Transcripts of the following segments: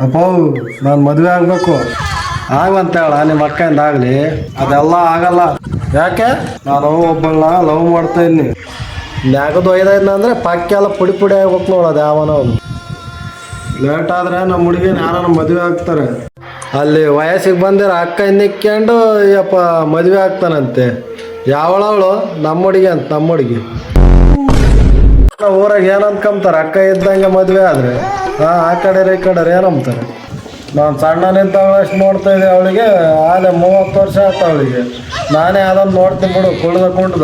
ಅಪ್ಪ ನಾನು ಮದುವೆ ಆಗಬೇಕು ಆಗಂತ ಹೇಳ ನಿಮ್ಮ ಅಕ್ಕಯಿಂದ ಆಗಲಿ. ಅದೆಲ್ಲ ಆಗಲ್ಲ. ಯಾಕೆ? ನಾನು ಒಬ್ಬಳನ್ನ ಲವ್ ಮಾಡ್ತಾ ಇದ್ದೀನಿ. ನ್ಯಾಗದು ಒಯ್ದಾಯ್ನ ಅಂದರೆ ಪಕ್ಕ ಎಲ್ಲ ಪುಡಿ ಪುಡಿ ಆಗ್ಬೇಕು ನೋಡೋದು ಯಾವನ ಅವನು. ಲೇಟ್ ಆದರೆ ನಮ್ಮ ಹುಡುಗಿನ ಯಾರನ್ನ ಮದುವೆ ಆಗ್ತಾರೆ. ಅಲ್ಲಿ ವಯಸ್ಸಿಗೆ ಬಂದಿರೋ ಅಕ್ಕ ನಿಕ್ಕೊಂಡು ಯಪ್ಪ ಮದುವೆ ಆಗ್ತಾನಂತೆ. ಯಾವಳವಳು? ನಮ್ಮ ಹುಡುಗಿ ಅಂತ. ನಮ್ಮ ಹುಡುಗಿ ಊರಾಗ ಏನಂದ್ಕೊಂತಾರೆ ಅಕ್ಕ ಇದ್ದಂಗೆ ಮದುವೆ ಆದರೆ ಆ ಕಡೆ ಈ ಕಡೆ ಏನಂತಾರೆ. ನಾನು ಸಣ್ಣನಿದ್ದಾಗ ಅಷ್ಟು ನೋಡ್ತಾ ಇದ್ದೆ ಅವಳಿಗೆ. ಆಲೆ 30 ವರ್ಷ ಆಯ್ತು ಅವಳಿಗೆ. ನಾನೇ ಅದನ್ನು ನೋಡ್ತೀನಿ ಬಿಡು ಕುಡ್ದ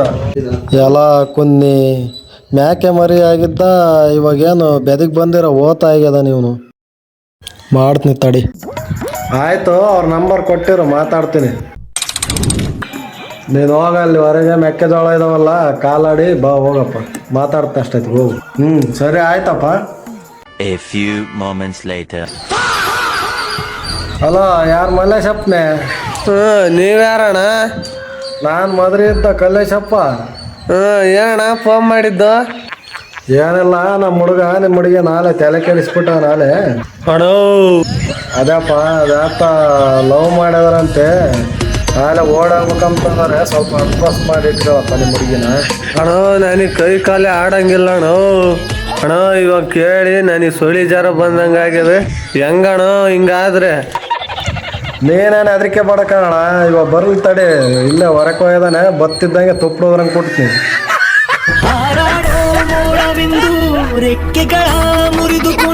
ಎಲ್ಲ ಕುನ್ನಿ ಮ್ಯಾಕೆ ಮರಿ ಆಗಿದ್ದ. ಇವಾಗೇನು ಬೆದಗೆ ಬಂದಿರೋ ಓತ ಆಗ್ಯದ. ನೀವು ಮಾಡ್ತೀನಿ ತಡಿ. ಆಯಿತು, ಅವ್ರ ನಂಬರ್ ಕೊಟ್ಟಿರು ಮಾತಾಡ್ತೀನಿ. ನೀನು ಹೋಗಲ್ಲಿ ಹೊರಗೆ ಮೆಕ್ಕೆಜೋಳ ಇದಾವಲ್ಲ ಕಾಲಾಡಿ ಬಾ ಹೋಗಪ್ಪ. ಮಾತಾಡ್ತೀನಿ ಅಷ್ಟೈತಿ ಹೋಗು. ಸರಿ ಆಯ್ತಪ್ಪ. A few moments later. Hello, ಯಾರು? ಮಲ್ಲೇಶಪ್ಪನೇ. ನೀವ್ಯಾರಣ್ಣ? ನಾನು ಮದುವೆ ಇದ್ದ ಕಲ್ಲೇಶಪ್ಪ. ಏನಣ್ಣ ಫೋನ್ ಮಾಡಿದ್ದು? ಏನಿಲ್ಲ, ನಮ್ಮ ಹುಡುಗ ನಿಮ್ಮ ಹುಡುಗಿ ನಾಳೆ ತಲೆ ಕೆಡಿಸ್ಬಿಟ್ಟ ನಾಳೆ. ಅಣ್ಣ ಅದಪ್ಪ ಅದಾತ ಲವ್ ಮಾಡ್ಯಾರಂತೆ. ನಾಳೆ ಓಡಾಡ್ಬೇಕಂತಂದ್ರೆ ಸ್ವಲ್ಪ ಅಡ್ವಾನ್ಸ್ ಮಾಡಿ ಇಟ್ಕೊಳಪ್ಪ ನಿಮ್ಮ ಹುಡುಗಿನ. ಅಣ್ಣ ನನಗೆ ಕೈ ಕಾಲೇ ಆಡಂಗಿಲ್ಲ ಅಣ್ಣ. ಅಣ್ಣ ಇವಾಗ ಕೇಳಿ ನನಗೆ ಸೊಳಿ ಜಾರ ಬಂದಂಗೆ ಆಗಿದೆ. ಹೆಂಗಣ್ಣ ಹಿಂಗಾದ್ರೆ? ನೀನೇನು ಅದಕ್ಕೆ ಬಡಕಣ. ಇವಾಗ ಬರ್ಲಿ ತಡಿ. ಇಲ್ಲೇ ಹೊರಕ್ಕೆ ಹೋಗಿದಾನೆ. ಬತ್ತಿದ್ದಂಗೆ ತುಪ್ಪಡೋದ್ರಂಗೆ ಕೊಡ್ತೀನಿ. ಹಾರಾಡೋ ಮೋಡವೆಂದು ರೆಕ್ಕೆಗಳ ಮುರಿದುಕೊಂಡು